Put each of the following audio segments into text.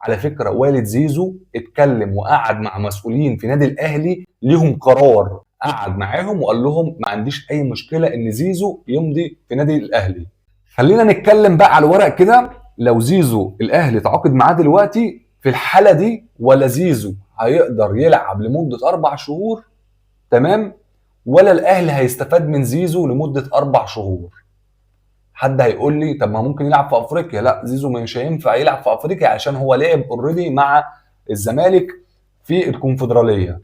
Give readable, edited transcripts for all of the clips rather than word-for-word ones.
على فكره والد زيزو اتكلم وقعد مع مسؤولين في نادي الاهلي ليهم قرار، قعد معاهم وقال لهم ما عنديش اي مشكله ان زيزو يمضي في نادي الاهلي. خلينا نتكلم بقى على الورق كده. لو زيزو الاهلي تعاقد معاه دلوقتي في الحاله دي، ولا زيزو هيقدر يلعب لمده 4 شهور، تمام، ولا الاهلي هيستفاد من زيزو لمده 4 شهور؟ حد هيقول لي طب ما ممكن يلعب في افريقيا. لا، زيزو مش هينفع يلعب في افريقيا عشان هو لعب اوريدي مع الزمالك في الكونفدراليه.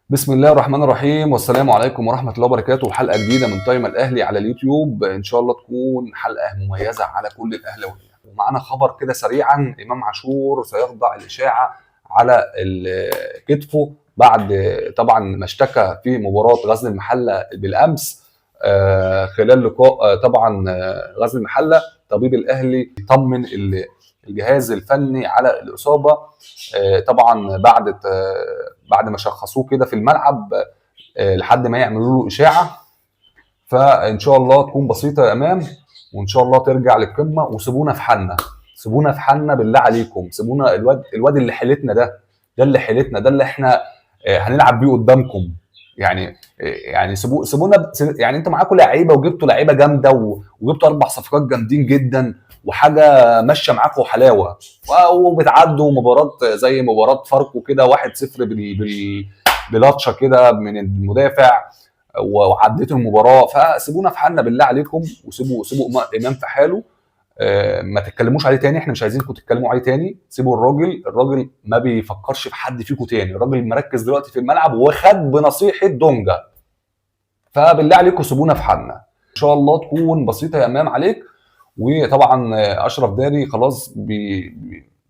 بسم الله الرحمن الرحيم، والسلام عليكم ورحمه الله وبركاته. حلقه جديده من تايم الاهلي على اليوتيوب، ان شاء الله تكون حلقه مميزه على كل الاهلاويه. ومعانا خبر كده سريعا: امام عاشور سيخضع الاشاعه على كتفه بعد طبعا ما اشتكى في مباراه غزل المحله بالامس. خلال لقاء طبعا غزل المحله، طبيب الاهلي طمن الجهاز الفني على الاصابه. طبعا بعد ما شخصوه كده في الملعب لحد ما يعملوا له اشاعه. فان شاء الله تكون بسيطه يا امام، وان شاء الله ترجع للقمه. وسيبونا في حالنا، سيبونا في حالنا بالله عليكم. سيبونا الواد اللي حيلتنا ده اللي حيلتنا، ده اللي احنا هنلعب بيه قدامكم. يعني سيبونا. يعني انتوا معاكم لعيبه وجبتوا لعيبه جامده وجبتوا 4 صفقات جامدين جدا وحاجه ماشيه معاكم حلاوه، وبتعدوا مباراه زي مباراه فاركو كده 1-0 بلطشه كده من المدافع، وعديتوا المباراه. فسيبونا في حالنا بالله عليكم، وسيبوا امام في حاله. ما تتكلموش عليه تاني، احنا مش عايزينكم تتكلموا عليه تاني. سيبوا الراجل ما بيفكرش في حد فيكم تاني. الراجل مركز دلوقتي في الملعب وخد بنصيحه دونجا. فبالله عليكم سيبونا في حالنا. ان شاء الله تكون بسيطه يا امام عليك. وطبعا اشرف داري خلاص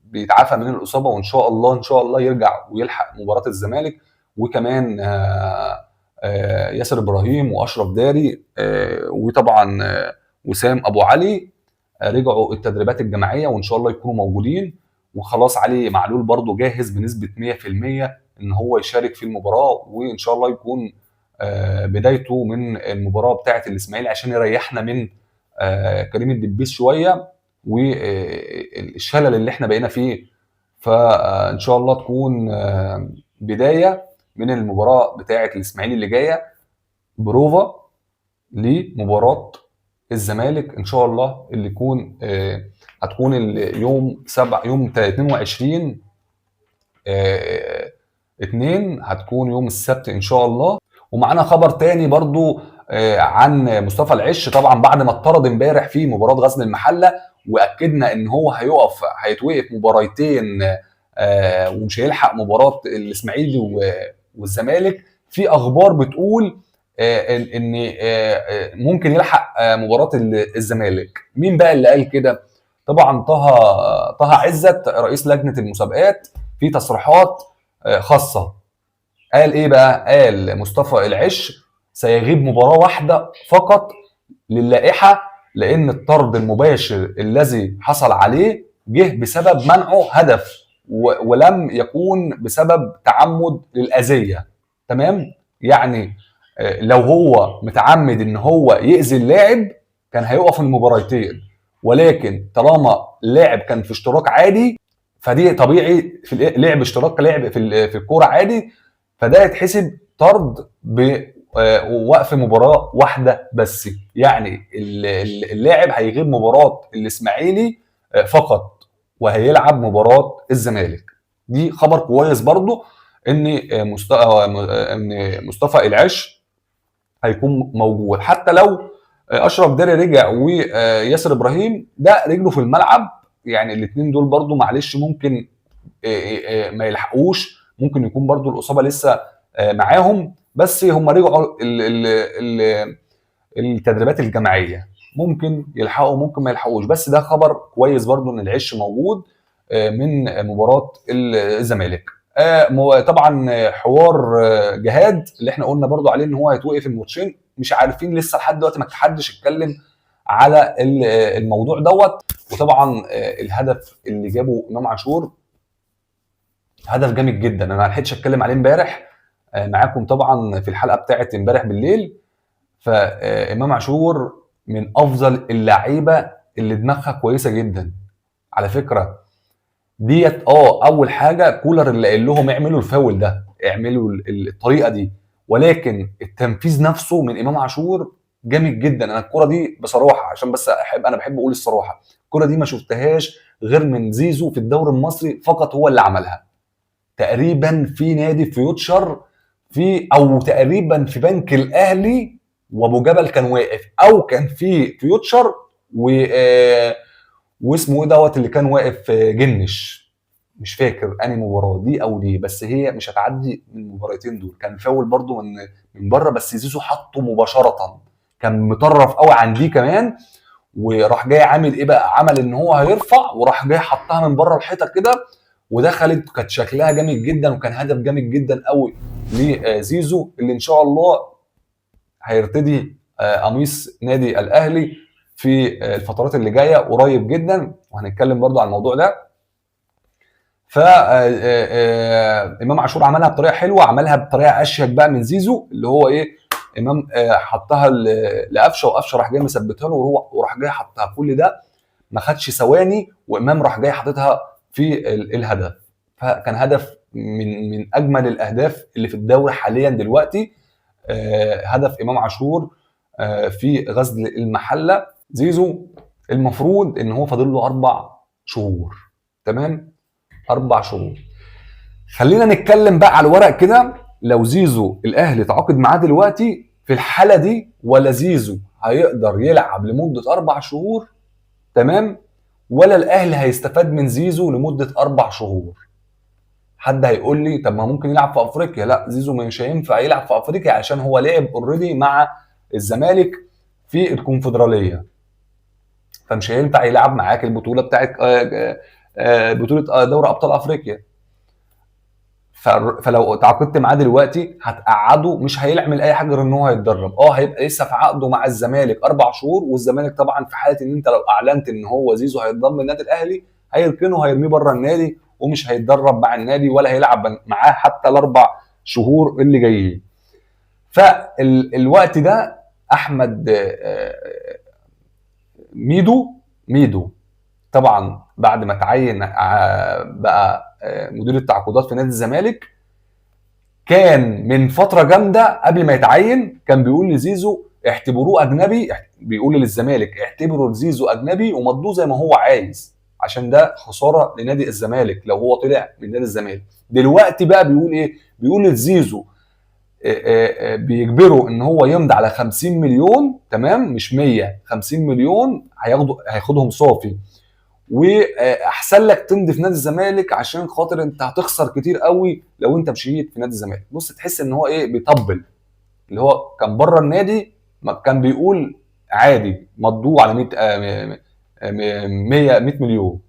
بيتعافى من الاصابه، وان شاء الله يرجع ويلحق مباراه الزمالك. وكمان ياسر ابراهيم واشرف داري وطبعا وسام ابو علي رجعوا التدريبات الجماعيه، وان شاء الله يكونوا موجودين. وخلاص علي معلول برضو جاهز بنسبه 100% ان هو يشارك في المباراه، وان شاء الله يكون بدايته من المباراه بتاعه الاسماعيلي عشان يريحنا من كريم الدبيس شويه والشلل اللي احنا بقينا فيه. فان شاء الله تكون بدايه من المباراه بتاعه الاسماعيلي اللي جايه، بروفا لمباراه الزمالك ان شاء الله، اللي يكون هتكون يوم 22 2 هتكون يوم السبت ان شاء الله. ومعانا خبر تاني برضو عن مصطفى العش. طبعا بعد ما اتطرد امبارح في مباراه غزل المحله، واكدنا ان هو هيتوقف مباراتين ومش هيلحق مباراه الاسماعيلي والزمالك. في اخبار بتقول ان ممكن يلحق مباراه الزمالك. مين بقى اللي قال كده؟ طبعا طه عزت رئيس لجنه المسابقات في تصريحات خاصه. قال ايه بقى؟ قال مصطفى العش سيغيب مباراه واحده فقط للائحه، لان الطرد المباشر الذي حصل عليه جه بسبب منعه هدف ولم يكون بسبب تعمد للاذيه. تمام؟ يعني لو هو متعمد ان هو يأذي اللاعب كان هيقف المباراتين، ولكن طالما اللاعب كان في اشتراك عادي، فدي طبيعي في لعب اشتراك لعب في الكوره عادي، فده يتحسب طرد بوقف مباراه واحده بس. يعني اللاعب هيغيب مباراه الاسماعيلي فقط وهيلعب مباراه الزمالك. دي خبر كويس برضو ان مصطفى العش هيكون موجود. حتى لو اشرف داري رجع وياسر ابراهيم ده رجله في الملعب، يعني الاثنين دول برضو معلش ممكن ما يلحقوش، ممكن يكون برضو الاصابه لسه معاهم، بس هم رجعوا التدريبات الجماعيه، ممكن يلحقوا ممكن ما يلحقوش. بس ده خبر كويس برضو ان العش موجود من مباراه الزمالك. طبعا حوار جهاد اللي احنا قلنا برضو عليه ان هو هيتوقف الماتشين، مش عارفين لسه لحد دلوقتي، ما حدش اتكلم على الموضوع دوت. وطبعا الهدف اللي جابه امام عاشور هدف جامد جدا، انا ما لحقتش اتكلم عليه امبارح معاكم طبعا في الحلقه بتاعت امبارح بالليل. فامام عاشور من افضل اللعيبه اللي دماغها كويسه جدا على فكره. ديت اول حاجه كولر اللي قال لهم اعملوا الفاول ده، اعملوا الطريقه دي، ولكن التنفيذ نفسه من امام عاشور جامد جدا. انا الكره دي بصراحه عشان بس انا بحب اقول الصراحه، الكره دي ما شفتهاش غير من زيزو في الدوري المصري فقط، هو اللي عملها تقريبا في نادي فيوتشر، او تقريبا في بنك الاهلي وابو جبل كان واقف، او كان في فيوتشر واسمه ايه دوت اللي كان واقف جنش، مش فاكر انهي مباراه دي او دي، بس هي مش هتعدي من المباراتين دول. كان فاول برضو من بره، بس زيزو حطه مباشره، كان مطرف قوي عن دي كمان، وراح جاي عامل ايه بقى، عمل ان هو هيرفع وراح جاي حطها من بره الحيطه كده ودخلت، كانت شكلها جامد جدا وكان هدف جامد جدا قوي لزيزو، اللي ان شاء الله هيرتدي قميص نادي الاهلي في الفترات اللي جايه قريب جدا، وهنتكلم برضو عن الموضوع ده. ف امام عاشور عملها بطريقه حلوه، عملها بطريقه اشيك بقى من زيزو، اللي هو ايه، امام حطها لقفشه، وقفشه راح جاي مثبتها له وراح جاي حطها، كل ده ما خدش ثواني وامام راح جاي حاططها في الهدف. فكان هدف من اجمل الاهداف اللي في الدوري حاليا دلوقتي، هدف امام عاشور في غزل المحله. زيزو المفروض ان هو فاضل له 4 شهور، تمام، 4 شهور. خلينا نتكلم بقى على الورق كده، لو زيزو الاهلي تعاقد معاه دلوقتي في الحاله دي، ولا زيزو هيقدر يلعب لمده 4 شهور، تمام، ولا الاهلي هيستفاد من زيزو لمده 4 شهور؟ حد هيقول لي طب ما ممكن يلعب في افريقيا. لا، زيزو مش هينفع يلعب في افريقيا عشان هو لعب اوريدي مع الزمالك في الكونفدراليه، فمش هينفع يلعب معاك البطوله بتاعت بطوله دوري ابطال افريقيا. فلو تعاقدت معاه دلوقتي هتقعده، مش هيعمل اي حاجه غير ان هو هيتدرب. هيبقى لسه في عقده مع الزمالك 4 شهور، والزمالك طبعا في حاله ان انت لو اعلنت ان هو زيزو هيتضم النادي الاهلي هيركنه، هيرميه بره النادي، ومش هيتدرب مع النادي ولا هيلعب معاه حتى ال4 شهور اللي جايين. فالوقت ده احمد ميدو طبعا بعد ما تعين بقى مدير التعاقدات في نادي الزمالك، كان من فتره جامده قبل ما يتعين كان بيقول لزيزو اعتبروه اجنبي، بيقول للزمالك اعتبروا زيزو اجنبي ومضوه زي ما هو عايز، عشان ده خساره لنادي الزمالك لو هو طلع من نادي الزمالك. دلوقتي بقى بيقول ايه، بيقول لزيزو بيجبره ان هو يمضي على 50 مليون، تمام، مش 100، 50 مليون هياخدهم صافي، واحسن لك تمضي في نادي الزمالك عشان خاطر انت هتخسر كتير قوي لو انت مشيت في نادي الزمالك. بص تحس ان هو ايه، بيطبل، اللي هو كان بره النادي كان بيقول عادي مضوه على 100 مليون،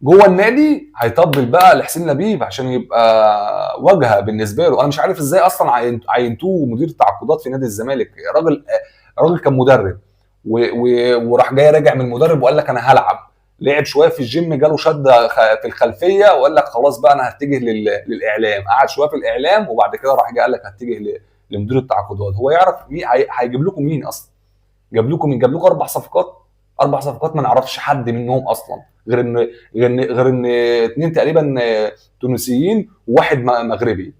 جوه النادي هيطبل بقى لحسين لبيب عشان يبقى واجهه بالنسبه له. انا مش عارف ازاي اصلا عينتوه مدير تعاقدات في نادي الزمالك. راجل كان مدرب وراح جاي راجع من المدرب وقال لك انا هلعب، لعب شويه في الجيم، جاله شده في الخلفيه وقال لك خلاص بقى انا هتجه للاعلام، قعد شويه في الاعلام وبعد كده راح جاي قال لك هتجه لمدير التعاقدات. هو يعرف مين هيجيب لكم مين اصلا؟ جاب لكم مين؟ جاب لكم 4 صفقات، 4 صفقات ما نعرفش حد منهم اصلا، غير ان 2 تقريبا تونسيين وواحد مغربي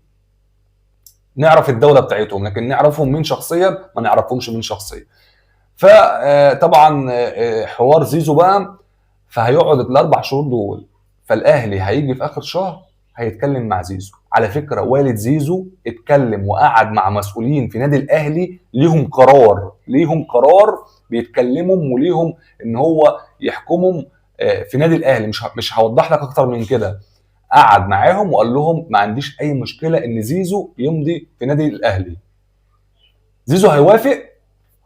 نعرف الدوله بتاعتهم، لكن نعرفهم مين شخصيا ما نعرفهمش مين شخصيا. فطبعا حوار زيزو بقى، فهيقعد ال4 شهور دول، فالاهلي هيجي في اخر شهر هيتكلم مع زيزو. على فكره والد زيزو اتكلم وقعد مع مسؤولين في نادي الاهلي، ليهم قرار بيتكلموا وليهم ان هو يحكمهم في نادي الاهلي. مش هوضح لك اكتر من كده. قعد معاهم وقال لهم ما عنديش اي مشكله ان زيزو يمضي في نادي الاهلي. زيزو هيوافق؟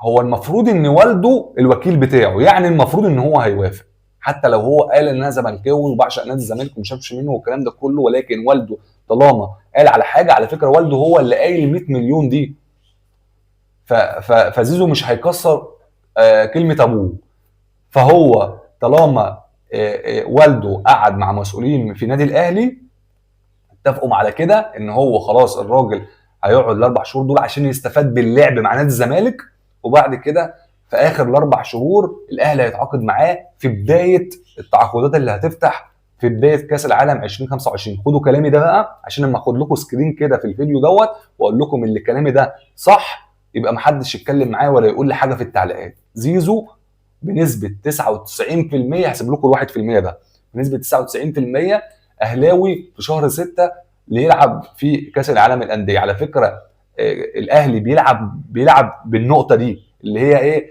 هو المفروض ان والده الوكيل بتاعه، يعني المفروض ان هو هيوافق، حتى لو هو قال ان انا زملكاوي وبعشق نادي الزمالك ومش شافش منه والكلام ده كله، ولكن والده طالما قال على حاجه، على فكره والده هو اللي قايل 100 مليون دي، فزيزو مش هيكسر كلمه ابوه. فهو طالما والده قعد مع مسؤولين في نادي الاهلي اتفقوا على كده ان هو خلاص الراجل هيقعد ال4 شهور دول عشان يستفاد باللعب مع نادي الزمالك، وبعد كده في اخر ال4 شهور الاهلي هيتعاقد معاه في بدايه التعاقدات اللي هتفتح في بدايه كاس العالم 2025. خدوا كلامي ده بقى، عشان لما اخد لكم سكرين كده في الفيديو دوت واقول لكم اللي كلامي ده صح، يبقى محدش يتكلم معايا ولا يقول لي حاجه في التعليقات. زيزو بنسبه 99%، هسيب لكم ال 1% ده، بنسبه 99% اهلاوي في شهر 6 اللي يلعب في كاس العالم الانديه. على فكره الاهلي بيلعب بالنقطه دي اللي هي ايه،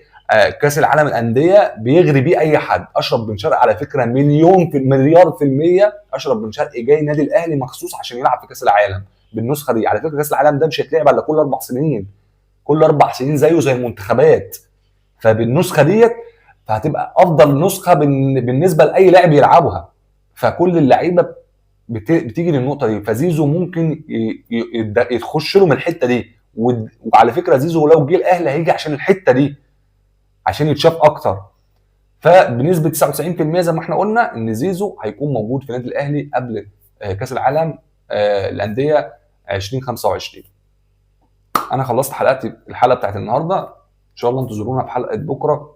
كاس العالم الانديه بيغري بيه اي حد. اشرف بن شرقي على فكره مليار في الميه، اشرف بن شرقي جاي نادي الاهلي مخصوص عشان يلعب في كاس العالم بالنسخه دي. على فكره كاس العالم ده مش هيتلعب الا كل 4 سنين، كل 4 سنين زيه زي المنتخبات. فبالنسخه ديت فهتبقى افضل نسخه بالنسبه لاي لاعب يلعبها. فكل اللعيبه بتيجي للنقطه دي. فزيزو ممكن يخش له من الحته دي. وعلى فكره زيزو لو جه الاهلي هيجي عشان الحته دي، عشان يتشاف اكتر. فبنسبه 99% زي ما احنا قلنا ان زيزو هيكون موجود في نادي الاهلي قبل كاس العالم الانديه 2025. انا خلصت الحلقه بتاعت النهارده، ان شاء الله انتظرونا في حلقه بكره